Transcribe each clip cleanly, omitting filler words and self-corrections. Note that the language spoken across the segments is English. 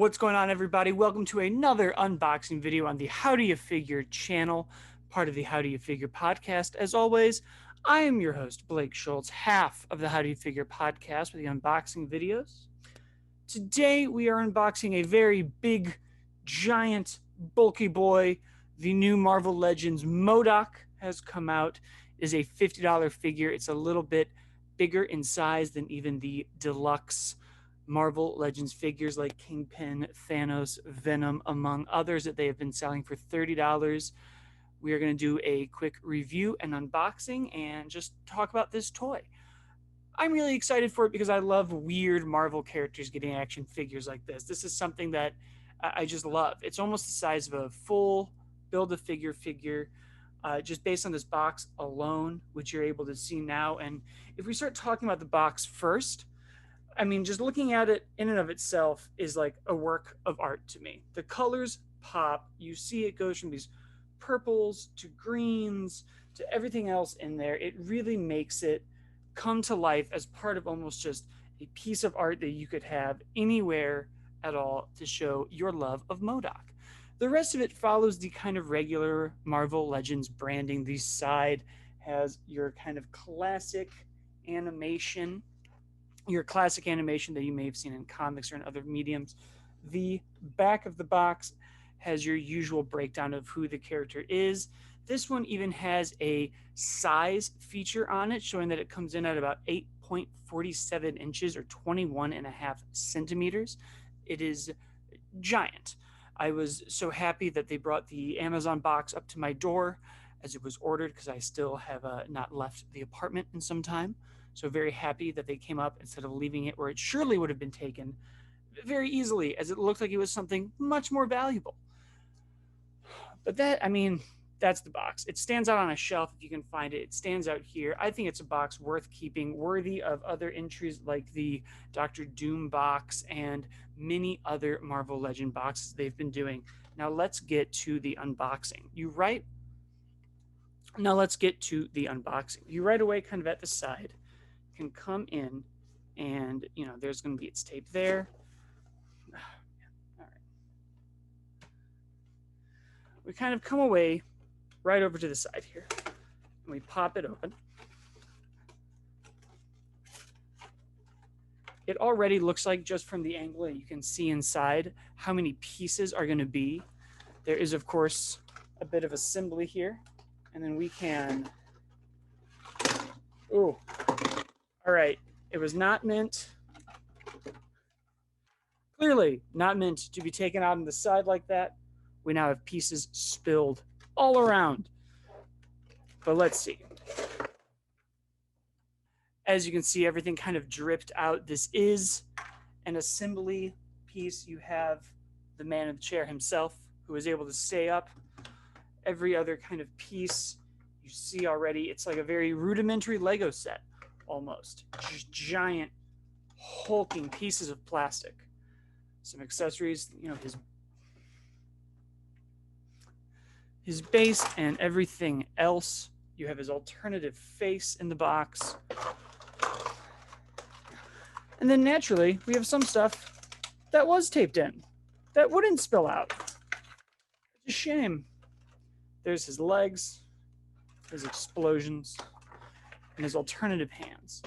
What's going on, everybody? Welcome to another unboxing video on the How Do You Figure channel, part of the How Do You Figure podcast. As always, I am your host, Blake Schultz, half of the How Do You Figure podcast with the unboxing videos. Today, we are unboxing a very big, giant, bulky boy. The new Marvel Legends M.O.D.O.K has come out. It is a $50 figure. It's a little bit bigger in size than even the deluxe Marvel Legends figures like Kingpin, Thanos, Venom, among others that they have been selling for $30. We are going to do a quick review and unboxing and just talk about this toy. I'm really excited for it because I love weird Marvel characters getting action figures like this. This is something that I just love. It's almost the size of a full Build-A-Figure figure. Just based on this box alone, which you're able to see now. And if we start talking about the box first, I mean, just looking at it in and of itself is like a work of art to me. The colors pop. You see it goes from these purples to greens to everything else in there. It really makes it come to life as part of almost just a piece of art that you could have anywhere at all to show your love of M.O.D.O.K. The rest of it follows the kind of regular Marvel Legends branding. The side has your kind of classic animation that you may have seen in comics or in other mediums. The back of the box has your usual breakdown of who the character is. This one even has a size feature on it, showing that it comes in at about 8.47 inches or 21.5 centimeters. It is giant. I was so happy that they brought the Amazon box up to my door as it was ordered because I still have not left the apartment in some time. So very happy that they came up instead of leaving it where it surely would have been taken very easily, as it looked like it was something much more valuable. But that's the box. It stands out on a shelf if you can find it. It stands out here. I think it's a box worth keeping, worthy of other entries like the Doctor Doom box and many other Marvel Legend boxes they've been doing. Now let's get to the unboxing. You right away, kind of at the side, can come in and there's going to be its tape there. All right, we kind of come away right over to the side here and we pop it open. It already looks like, just from the angle you can see inside, how many pieces are going to be. There is, of course, a bit of assembly here, and then we can all right. It was not meant, clearly not meant to be taken out on the side like that. We now have pieces spilled all around. But let's see. As you can see, everything kind of dripped out. This is an assembly piece. You have the man in the chair himself, who is able to stay up. Every other kind of piece you see already, it's like a very rudimentary Lego set. Almost just giant hulking pieces of plastic. Some accessories, his base and everything else. You have his alternative face in the box, and then naturally we have some stuff that was taped in that wouldn't spill out. It's a shame. There's his legs, his explosions, and his alternative hands.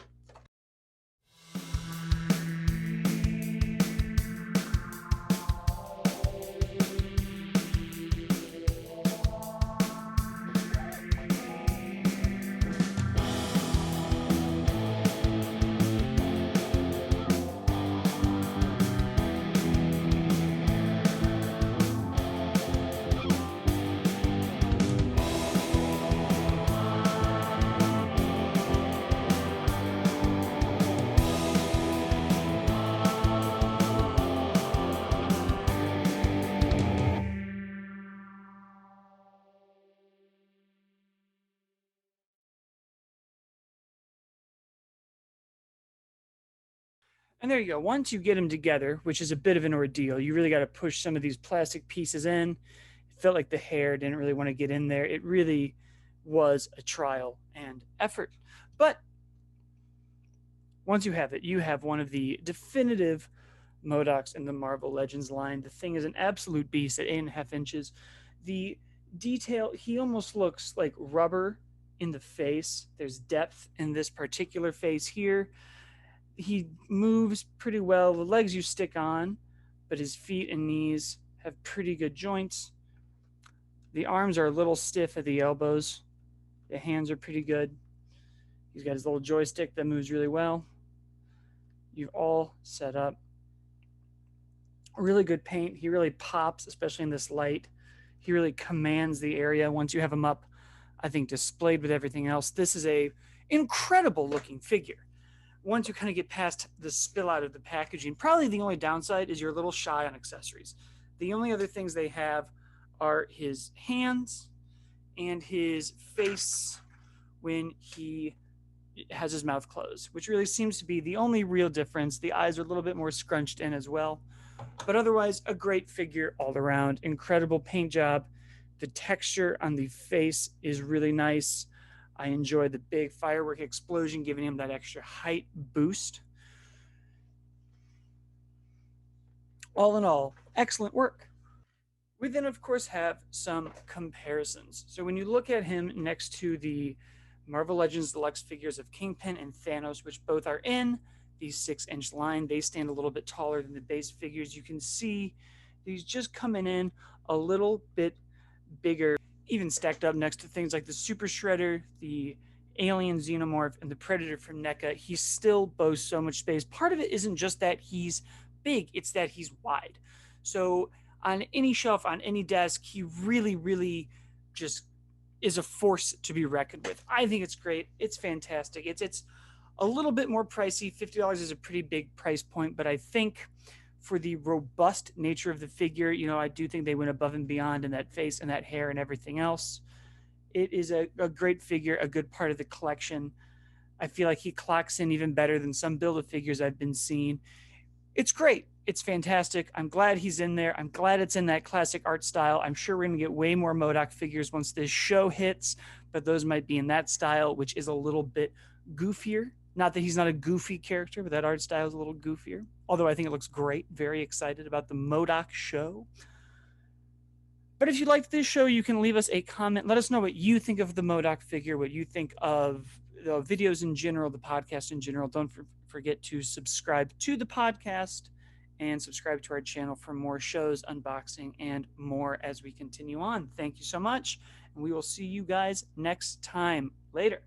And there you go. Once you get them together, which is a bit of an ordeal, you really got to push some of these plastic pieces in. It felt like the hair didn't really want to get in there. It really was a trial and effort. But once you have it, you have one of the definitive M.O.D.O.Ks in the Marvel Legends line. The thing is an absolute beast at 8.5 inches. The detail, he almost looks like rubber in the face. There's depth in this particular face here. He moves pretty well. The legs you stick on, but his feet and knees have pretty good joints. The arms are a little stiff at the elbows. The hands are pretty good. He's got his little joystick that moves really well. You've all set up. Really good paint. He really pops, especially in this light. He really commands the area once you have him up, I think, displayed with everything else. This is a incredible looking figure. Once you kind of get past the spill out of the packaging, probably the only downside is you're a little shy on accessories. The only other things they have are his hands and his face when he has his mouth closed, which really seems to be the only real difference. The eyes are a little bit more scrunched in as well. But otherwise, a great figure all around. Incredible paint job. The texture on the face is really nice. I enjoy the big firework explosion, giving him that extra height boost. All in all, excellent work. We then, of course, have some comparisons. So when you look at him next to the Marvel Legends Deluxe figures of Kingpin and Thanos, which both are in the 6-inch line, they stand a little bit taller than the base figures. You can see these just coming in a little bit bigger, even stacked up next to things like the Super Shredder, the Alien Xenomorph, and the Predator from NECA. He still boasts so much space. Part of it isn't just that he's big, it's that he's wide. So on any shelf, on any desk, he really, really just is a force to be reckoned with. I think it's great. It's fantastic. It's a little bit more pricey. $50 is a pretty big price point, but I think for the robust nature of the figure, I do think they went above and beyond in that face and that hair and everything else. It is a great figure, a good part of the collection. I feel like he clocks in even better than some Build-A-Figures I've been seeing. It's great. It's fantastic. I'm glad he's in there. I'm glad it's in that classic art style. I'm sure we're going to get way more M.O.D.O.K figures once this show hits, but those might be in that style, which is a little bit goofier. Not that he's not a goofy character, but that art style is a little goofier. Although I think it looks great. Very excited about the M.O.D.O.K show. But if you liked this show, you can leave us a comment. Let us know what you think of the M.O.D.O.K figure, what you think of the videos in general, the podcast in general. Don't forget to subscribe to the podcast and subscribe to our channel for more shows, unboxing, and more as we continue on. Thank you so much, and we will see you guys next time. Later.